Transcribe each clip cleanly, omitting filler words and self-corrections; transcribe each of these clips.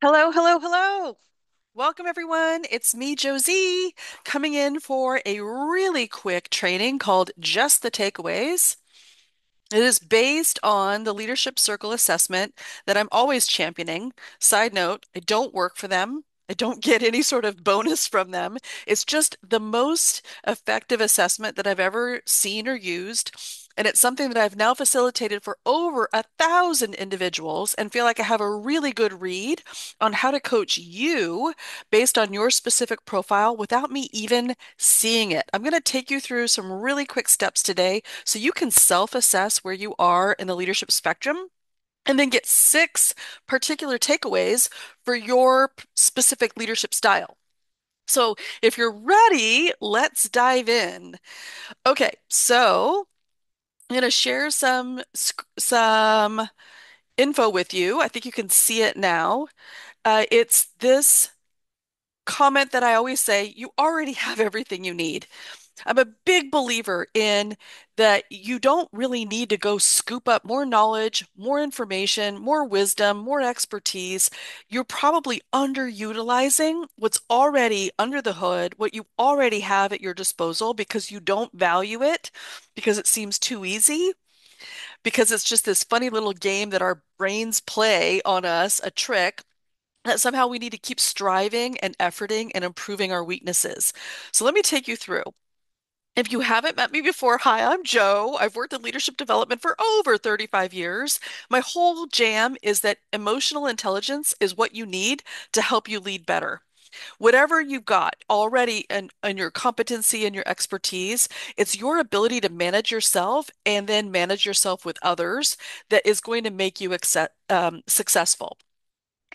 Hello, hello, hello. Welcome, everyone. It's me, Josie, coming in for a really quick training called Just the Takeaways. It is based on the Leadership Circle assessment that I'm always championing. Side note, I don't work for them. I don't get any sort of bonus from them. It's just the most effective assessment that I've ever seen or used. And it's something that I've now facilitated for over 1,000 individuals and feel like I have a really good read on how to coach you based on your specific profile without me even seeing it. I'm going to take you through some really quick steps today so you can self-assess where you are in the leadership spectrum and then get six particular takeaways for your specific leadership style. So if you're ready, let's dive in. Okay, so I'm going to share some info with you. I think you can see it now. It's this comment that I always say, you already have everything you need. I'm a big believer in that you don't really need to go scoop up more knowledge, more information, more wisdom, more expertise. You're probably underutilizing what's already under the hood, what you already have at your disposal because you don't value it, because it seems too easy, because it's just this funny little game that our brains play on us, a trick. That somehow we need to keep striving and efforting and improving our weaknesses. So let me take you through. If you haven't met me before, hi, I'm Joe. I've worked in leadership development for over 35 years. My whole jam is that emotional intelligence is what you need to help you lead better. Whatever you've got already in your competency and your expertise, it's your ability to manage yourself and then manage yourself with others that is going to make you successful.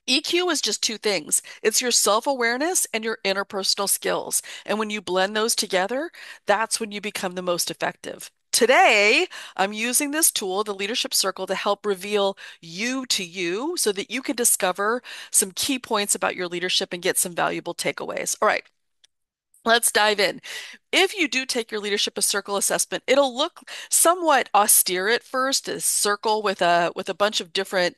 EQ is just two things. It's your self-awareness and your interpersonal skills. And when you blend those together, that's when you become the most effective. Today, I'm using this tool, the Leadership Circle, to help reveal you to you so that you can discover some key points about your leadership and get some valuable takeaways. All right. Let's dive in. If you do take your leadership circle assessment, it'll look somewhat austere at first, a circle with a bunch of different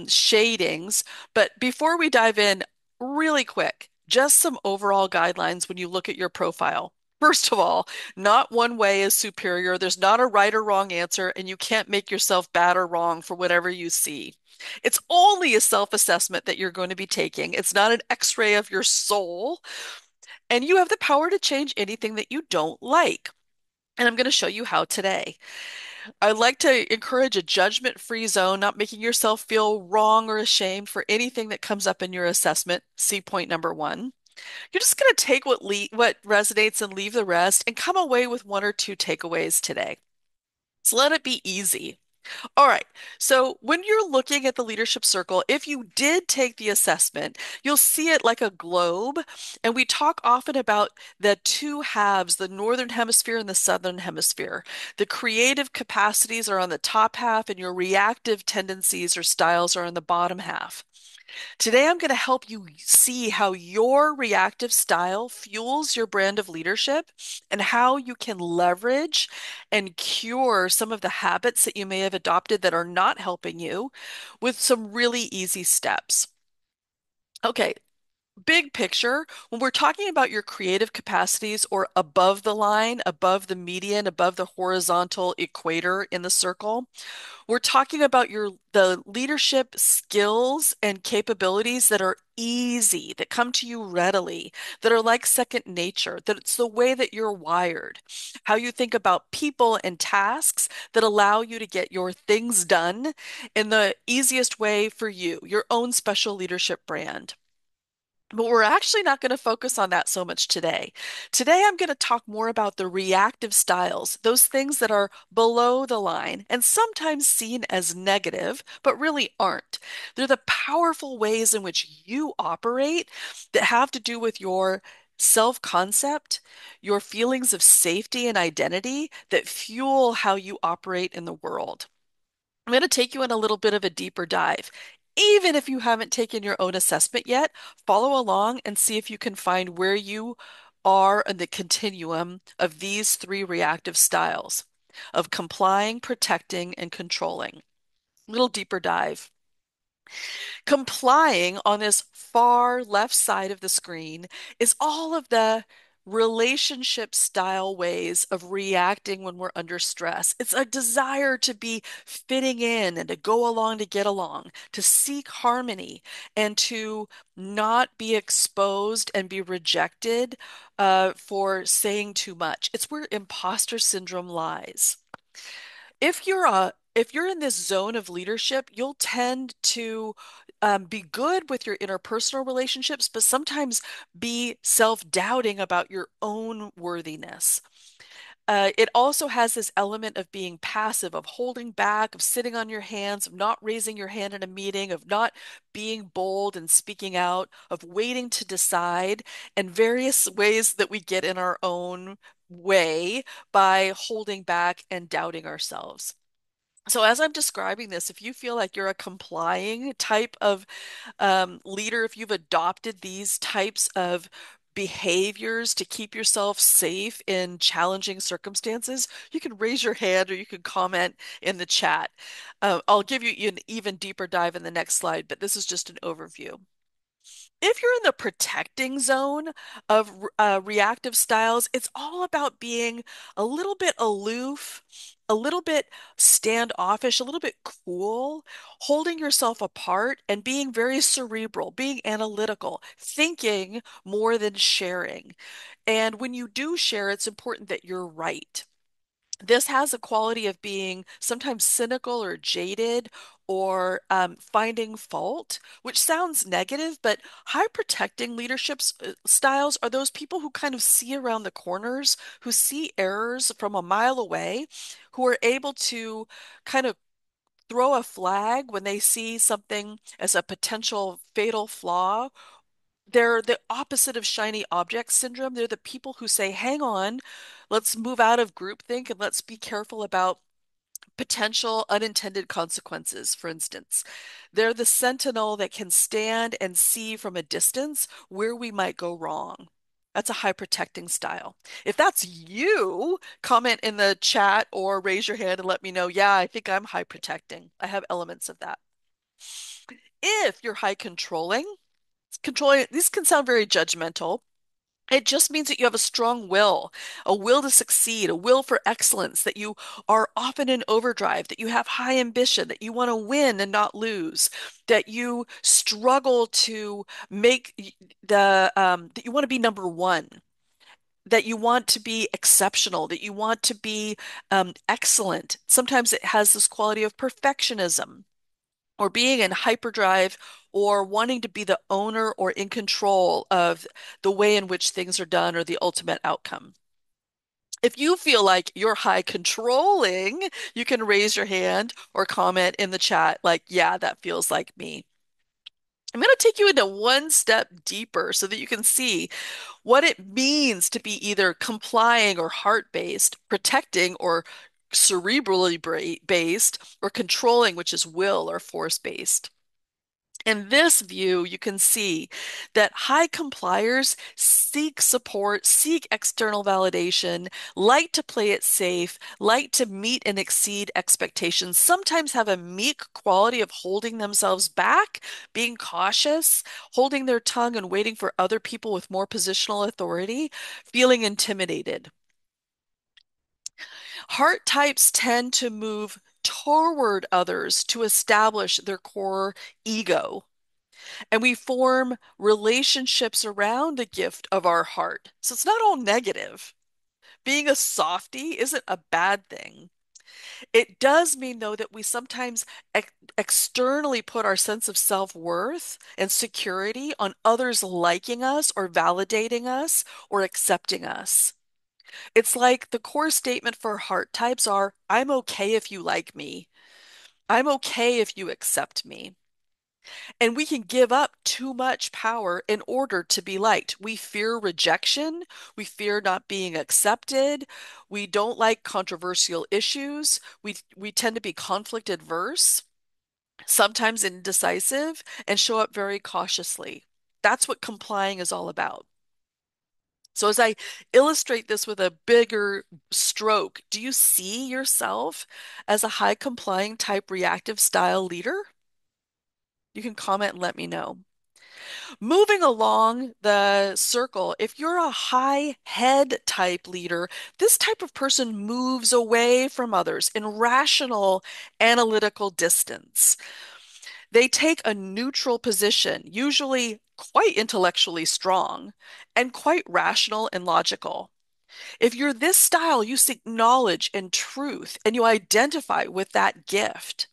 shadings. But before we dive in, really quick, just some overall guidelines when you look at your profile. First of all, not one way is superior. There's not a right or wrong answer, and you can't make yourself bad or wrong for whatever you see. It's only a self-assessment that you're going to be taking. It's not an x-ray of your soul. And you have the power to change anything that you don't like. And I'm going to show you how today. I like to encourage a judgment-free zone, not making yourself feel wrong or ashamed for anything that comes up in your assessment. See point number one. You're just going to take what resonates and leave the rest and come away with one or two takeaways today. So let it be easy. All right. So when you're looking at the leadership circle, if you did take the assessment, you'll see it like a globe. And we talk often about the two halves, the northern hemisphere and the southern hemisphere. The creative capacities are on the top half, and your reactive tendencies or styles are on the bottom half. Today, I'm going to help you see how your reactive style fuels your brand of leadership and how you can leverage and cure some of the habits that you may have adopted that are not helping you with some really easy steps. Okay, big picture, when we're talking about your creative capacities or above the line, above the median, above the horizontal equator in the circle, we're talking about the leadership skills and capabilities that are easy, that come to you readily, that are like second nature, that it's the way that you're wired, how you think about people and tasks that allow you to get your things done in the easiest way for you, your own special leadership brand. But we're actually not going to focus on that so much today. Today, I'm going to talk more about the reactive styles, those things that are below the line and sometimes seen as negative, but really aren't. They're the powerful ways in which you operate that have to do with your self-concept, your feelings of safety and identity that fuel how you operate in the world. I'm going to take you in a little bit of a deeper dive. Even if you haven't taken your own assessment yet, follow along and see if you can find where you are in the continuum of these three reactive styles of complying, protecting, and controlling. Little deeper dive. Complying on this far left side of the screen is all of the relationship style ways of reacting when we're under stress. It's a desire to be fitting in and to go along to get along, to seek harmony, and to not be exposed and be rejected for saying too much. It's where imposter syndrome lies. If you're in this zone of leadership, you'll tend to be good with your interpersonal relationships, but sometimes be self-doubting about your own worthiness. It also has this element of being passive, of holding back, of sitting on your hands, of not raising your hand in a meeting, of not being bold and speaking out, of waiting to decide, and various ways that we get in our own way by holding back and doubting ourselves. So, as I'm describing this, if you feel like you're a complying type of leader, if you've adopted these types of behaviors to keep yourself safe in challenging circumstances, you can raise your hand or you can comment in the chat. I'll give you an even deeper dive in the next slide, but this is just an overview. If you're in the protecting zone of reactive styles, it's all about being a little bit aloof, a little bit standoffish, a little bit cool, holding yourself apart and being very cerebral, being analytical, thinking more than sharing. And when you do share, it's important that you're right. This has a quality of being sometimes cynical or jaded or finding fault, which sounds negative, but high protecting leadership styles are those people who kind of see around the corners, who see errors from a mile away, who are able to kind of throw a flag when they see something as a potential fatal flaw. They're the opposite of shiny object syndrome. They're the people who say, hang on, let's move out of groupthink and let's be careful about potential unintended consequences, for instance. They're the sentinel that can stand and see from a distance where we might go wrong. That's a high protecting style. If that's you, comment in the chat or raise your hand and let me know. Yeah, I think I'm high protecting. I have elements of that. If you're high controlling, these can sound very judgmental. It just means that you have a will to succeed, a will for excellence, that you are often in overdrive, that you have high ambition, that you want to win and not lose, that you struggle to make that you want to be number one, that you want to be exceptional, that you want to be excellent. Sometimes it has this quality of perfectionism or being in hyperdrive or wanting to be the owner or in control of the way in which things are done or the ultimate outcome. If you feel like you're high controlling, you can raise your hand or comment in the chat like, yeah, that feels like me. I'm going to take you into one step deeper so that you can see what it means to be either complying or heart-based, protecting or cerebrally based, or controlling, which is will or force-based. In this view, you can see that high compliers seek support, seek external validation, like to play it safe, like to meet and exceed expectations, sometimes have a meek quality of holding themselves back, being cautious, holding their tongue and waiting for other people with more positional authority, feeling intimidated. Heart types tend to move toward others to establish their core ego. And we form relationships around the gift of our heart. So it's not all negative. Being a softie isn't a bad thing. It does mean, though, that we sometimes externally put our sense of self-worth and security on others liking us or validating us or accepting us. It's like the core statement for heart types are, I'm okay if you like me. I'm okay if you accept me. And we can give up too much power in order to be liked. We fear rejection. We fear not being accepted. We don't like controversial issues. We tend to be conflict adverse, sometimes indecisive, and show up very cautiously. That's what complying is all about. So as I illustrate this with a bigger stroke, do you see yourself as a high complying type reactive style leader? You can comment and let me know. Moving along the circle, if you're a high head type leader, this type of person moves away from others in rational, analytical distance. They take a neutral position, usually quite intellectually strong and quite rational and logical. If you're this style, you seek knowledge and truth, and you identify with that gift.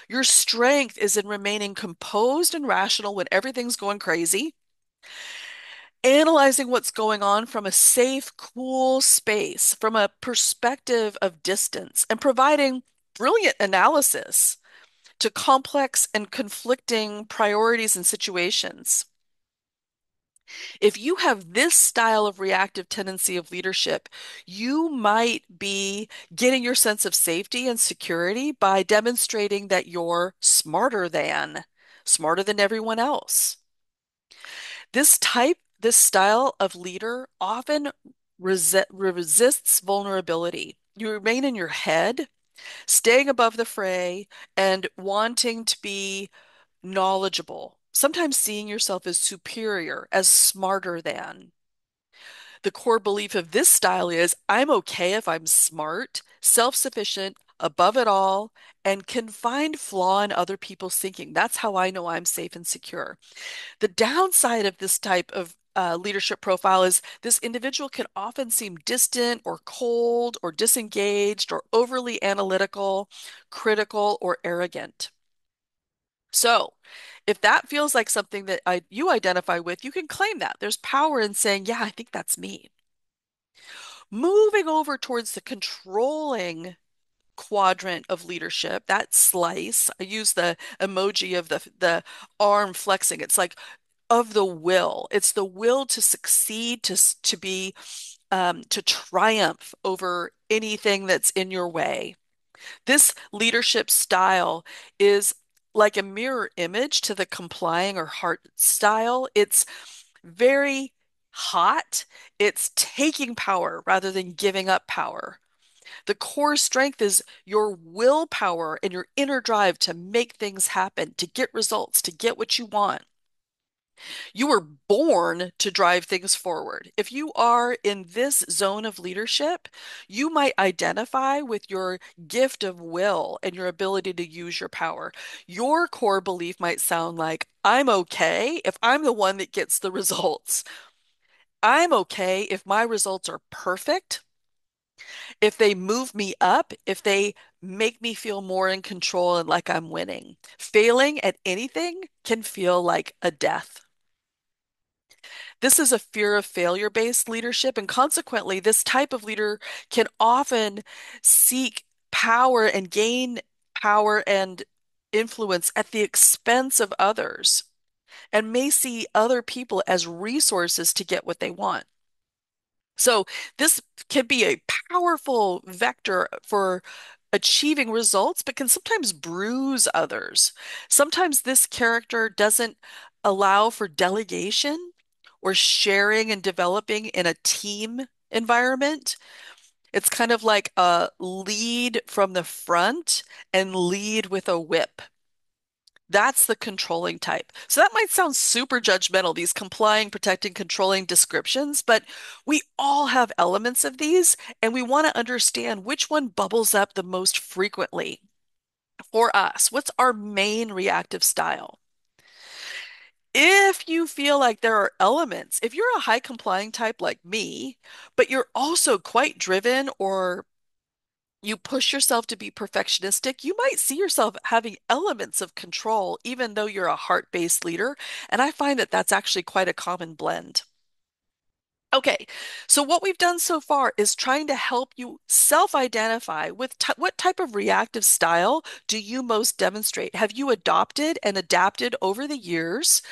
Your strength is in remaining composed and rational when everything's going crazy, analyzing what's going on from a safe, cool space, from a perspective of distance, and providing brilliant analysis to complex and conflicting priorities and situations. If you have this style of reactive tendency of leadership, you might be getting your sense of safety and security by demonstrating that you're smarter than everyone else. This style of leader often resists vulnerability. You remain in your head, staying above the fray and wanting to be knowledgeable, sometimes seeing yourself as superior, as smarter than. The core belief of this style is I'm okay if I'm smart, self-sufficient, above it all, and can find flaw in other people's thinking. That's how I know I'm safe and secure. The downside of this type of leadership profile is this individual can often seem distant or cold or disengaged or overly analytical, critical, or arrogant. So, if that feels like something that you identify with, you can claim that. There's power in saying, yeah, I think that's me. Moving over towards the controlling quadrant of leadership, that slice, I use the emoji of the arm flexing. It's like of the will. It's the will to succeed, to be, to triumph over anything that's in your way. This leadership style is like a mirror image to the complying or heart style. It's very hot. It's taking power rather than giving up power. The core strength is your willpower and your inner drive to make things happen, to get results, to get what you want. You were born to drive things forward. If you are in this zone of leadership, you might identify with your gift of will and your ability to use your power. Your core belief might sound like, I'm okay if I'm the one that gets the results. I'm okay if my results are perfect, if they move me up, if they make me feel more in control and like I'm winning. Failing at anything can feel like a death. This is a fear of failure based leadership, and consequently, this type of leader can often seek power and gain power and influence at the expense of others and may see other people as resources to get what they want. So, this can be a powerful vector for achieving results, but can sometimes bruise others. Sometimes this character doesn't allow for delegation or sharing and developing in a team environment. It's kind of like a lead from the front and lead with a whip. That's the controlling type. So that might sound super judgmental, these complying, protecting, controlling descriptions, but we all have elements of these, and we want to understand which one bubbles up the most frequently for us. What's our main reactive style? If you feel like there are elements, if you're a high complying type like me, but you're also quite driven or you push yourself to be perfectionistic, you might see yourself having elements of control, even though you're a heart-based leader. And I find that that's actually quite a common blend. Okay, so what we've done so far is trying to help you self-identify with what type of reactive style do you most demonstrate? Have you adopted and adapted over the years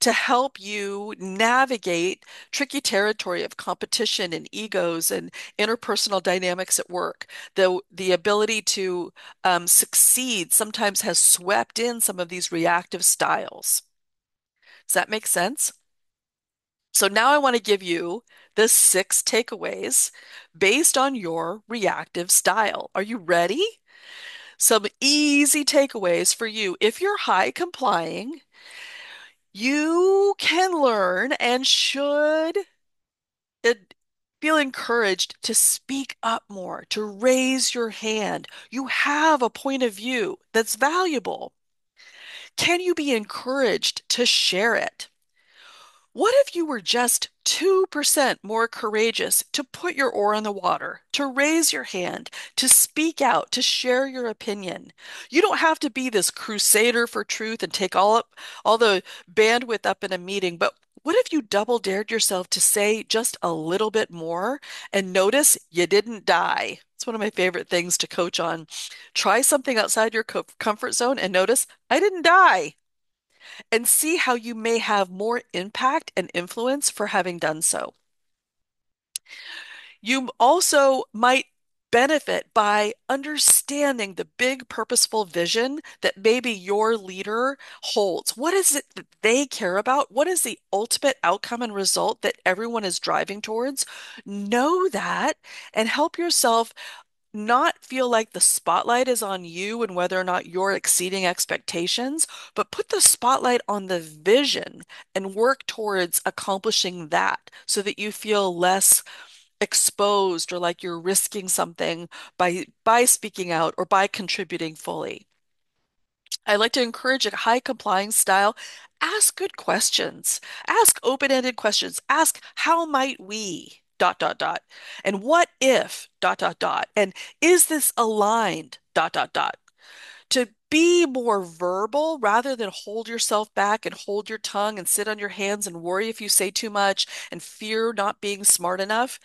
to help you navigate tricky territory of competition and egos and interpersonal dynamics at work? The ability to succeed sometimes has swept in some of these reactive styles. Does that make sense? So now I want to give you the 6 takeaways based on your reactive style. Are you ready? Some easy takeaways for you. If you're high complying, you can learn and should uh, feel encouraged to speak up more, to raise your hand. You have a point of view that's valuable. Can you be encouraged to share it? What if you were just 2% more courageous to put your oar in the water, to raise your hand, to speak out, to share your opinion? You don't have to be this crusader for truth and take all the bandwidth up in a meeting, but what if you double dared yourself to say just a little bit more and notice you didn't die? It's one of my favorite things to coach on. Try something outside your comfort zone and notice I didn't die and see how you may have more impact and influence for having done so. You also might benefit by understanding the big purposeful vision that maybe your leader holds. What is it that they care about? What is the ultimate outcome and result that everyone is driving towards? Know that and help yourself not feel like the spotlight is on you and whether or not you're exceeding expectations, but put the spotlight on the vision and work towards accomplishing that so that you feel less exposed or like you're risking something by speaking out or by contributing fully. I like to encourage a high complying style. Ask good questions. Ask open-ended questions. Ask, how might we, dot, dot, dot. And what if, dot, dot, dot. And is this aligned, dot, dot, dot. To be more verbal rather than hold yourself back and hold your tongue and sit on your hands and worry if you say too much and fear not being smart enough.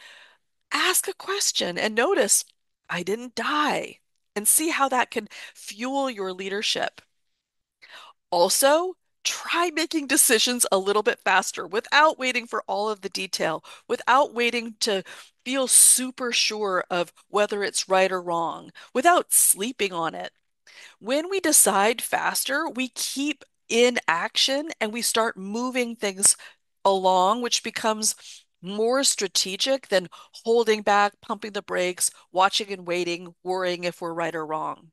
Ask a question and notice, I didn't die. And see how that can fuel your leadership. Also, try making decisions a little bit faster without waiting for all of the detail, without waiting to feel super sure of whether it's right or wrong, without sleeping on it. When we decide faster, we keep in action and we start moving things along, which becomes more strategic than holding back, pumping the brakes, watching and waiting, worrying if we're right or wrong.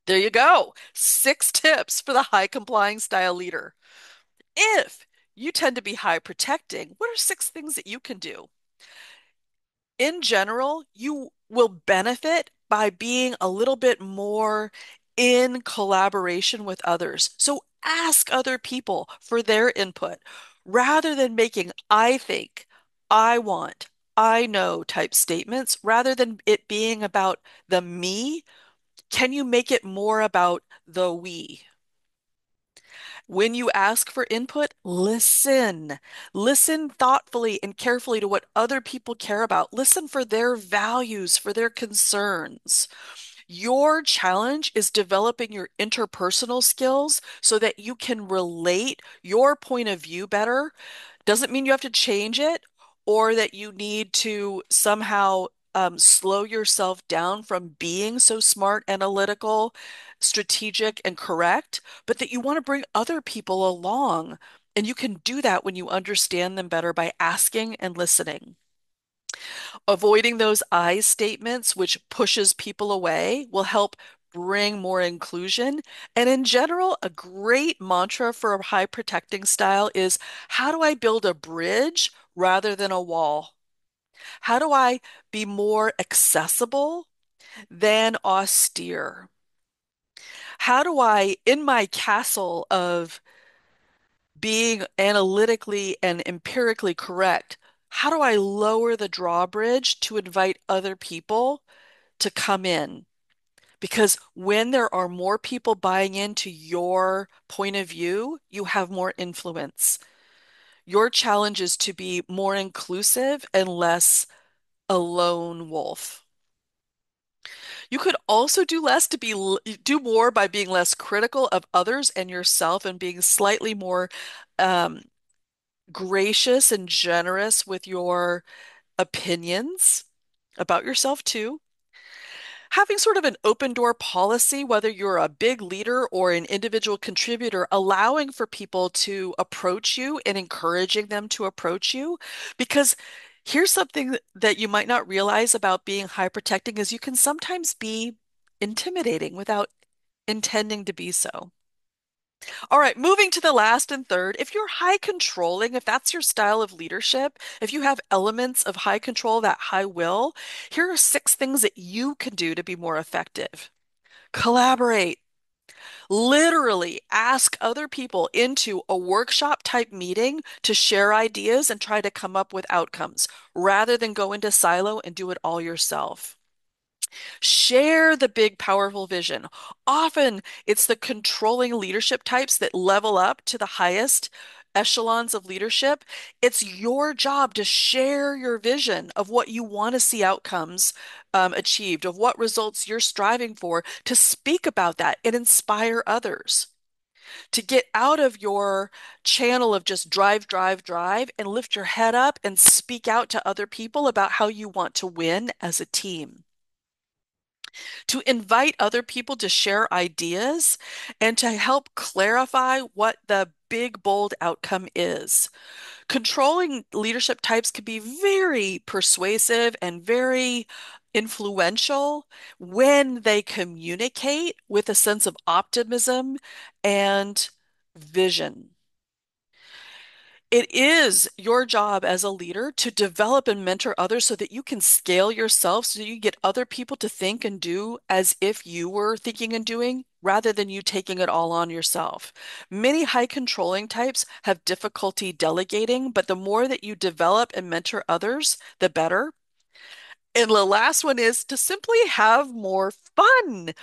There you go. 6 tips for the high complying style leader. If you tend to be high protecting, what are 6 things that you can do? In general, you will benefit by being a little bit more in collaboration with others. So ask other people for their input rather than making I think, I want, I know type statements, rather than it being about the me. Can you make it more about the we? When you ask for input, listen. Listen thoughtfully and carefully to what other people care about. Listen for their values, for their concerns. Your challenge is developing your interpersonal skills so that you can relate your point of view better. Doesn't mean you have to change it or that you need to somehow slow yourself down from being so smart, analytical, strategic, and correct, but that you want to bring other people along. And you can do that when you understand them better by asking and listening. Avoiding those I statements, which pushes people away, will help bring more inclusion. And in general, a great mantra for a high protecting style is, how do I build a bridge rather than a wall? How do I be more accessible than austere? How do I, in my castle of being analytically and empirically correct, how do I lower the drawbridge to invite other people to come in? Because when there are more people buying into your point of view, you have more influence. Your challenge is to be more inclusive and less a lone wolf. You could also do less to be do more by being less critical of others and yourself and being slightly more um, gracious and generous with your opinions about yourself too. Having sort of an open door policy, whether you're a big leader or an individual contributor, allowing for people to approach you and encouraging them to approach you. Because here's something that you might not realize about being high protecting is you can sometimes be intimidating without intending to be so. All right, moving to the last and third. If you're high controlling, if that's your style of leadership, if you have elements of high control, that high will, here are six things that you can do to be more effective. Collaborate. Literally ask other people into a workshop type meeting to share ideas and try to come up with outcomes rather than go into silo and do it all yourself. Share the big, powerful vision. Often it's the controlling leadership types that level up to the highest echelons of leadership. It's your job to share your vision of what you want to see outcomes achieved, of what results you're striving for, to speak about that and inspire others. To get out of your channel of just drive, drive, drive, and lift your head up and speak out to other people about how you want to win as a team, to invite other people to share ideas and to help clarify what the big, bold outcome is. Controlling leadership types can be very persuasive and very influential when they communicate with a sense of optimism and vision. It is your job as a leader to develop and mentor others so that you can scale yourself, so you get other people to think and do as if you were thinking and doing rather than you taking it all on yourself. Many high controlling types have difficulty delegating, but the more that you develop and mentor others, the better. And the last one is to simply have more fun.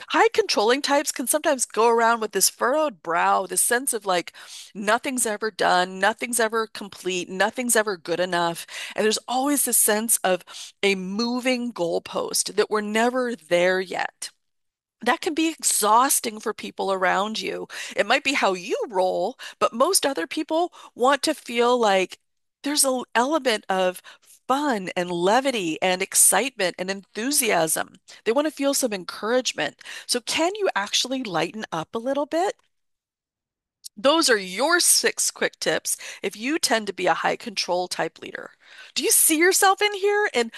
High controlling types can sometimes go around with this furrowed brow, this sense of like nothing's ever done, nothing's ever complete, nothing's ever good enough. And there's always this sense of a moving goalpost that we're never there yet. That can be exhausting for people around you. It might be how you roll, but most other people want to feel like there's an element of fun and levity and excitement and enthusiasm. They want to feel some encouragement. So, can you actually lighten up a little bit? Those are your six quick tips if you tend to be a high control type leader. Do you see yourself in here? And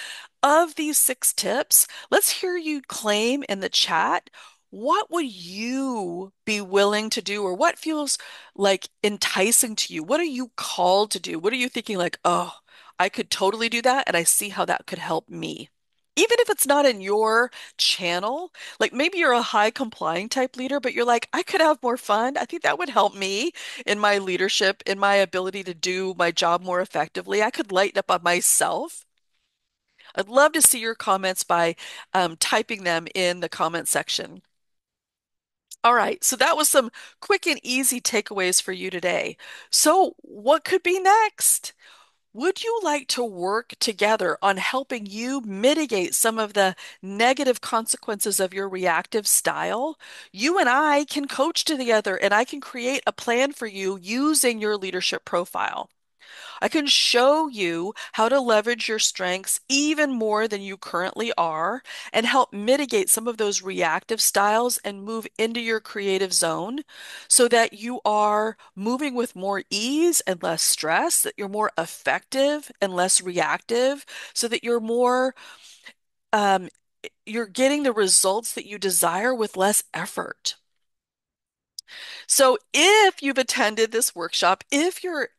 of these six tips, let's hear you claim in the chat. What would you be willing to do, or what feels like enticing to you? What are you called to do? What are you thinking like, oh, I could totally do that, and I see how that could help me? Even if it's not in your channel, like maybe you're a high complying type leader, but you're like, I could have more fun. I think that would help me in my leadership, in my ability to do my job more effectively. I could lighten up on myself. I'd love to see your comments by typing them in the comment section. All right, so that was some quick and easy takeaways for you today. So, what could be next? Would you like to work together on helping you mitigate some of the negative consequences of your reactive style? You and I can coach together, and I can create a plan for you using your leadership profile. I can show you how to leverage your strengths even more than you currently are and help mitigate some of those reactive styles and move into your creative zone so that you are moving with more ease and less stress, that you're more effective and less reactive, so that um, you're getting the results that you desire with less effort. So if you've attended this workshop, if you're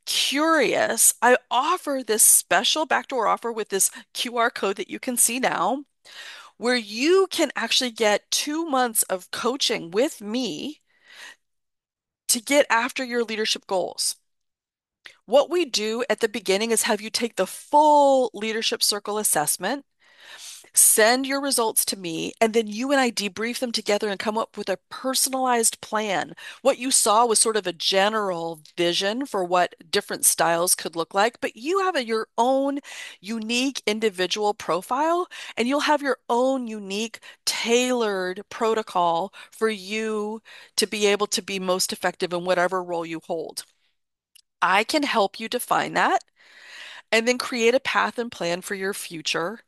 curious, I offer this special backdoor offer with this QR code that you can see now, where you can actually get 2 months of coaching with me to get after your leadership goals. What we do at the beginning is have you take the full leadership circle assessment. Send your results to me, and then you and I debrief them together and come up with a personalized plan. What you saw was sort of a general vision for what different styles could look like, but you have your own unique individual profile, and you'll have your own unique tailored protocol for you to be able to be most effective in whatever role you hold. I can help you define that and then create a path and plan for your future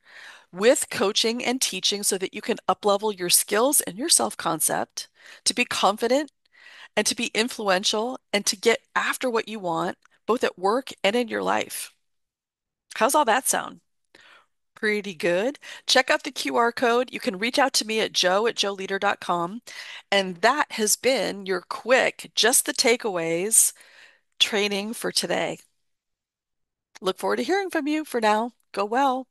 with coaching and teaching so that you can uplevel your skills and your self-concept to be confident and to be influential and to get after what you want, both at work and in your life. How's all that sound? pretty good. Check out the QR code. You can reach out to me at joe@joeleader.com. And that has been your quick, just the takeaways training for today. Look forward to hearing from you. For now, go well.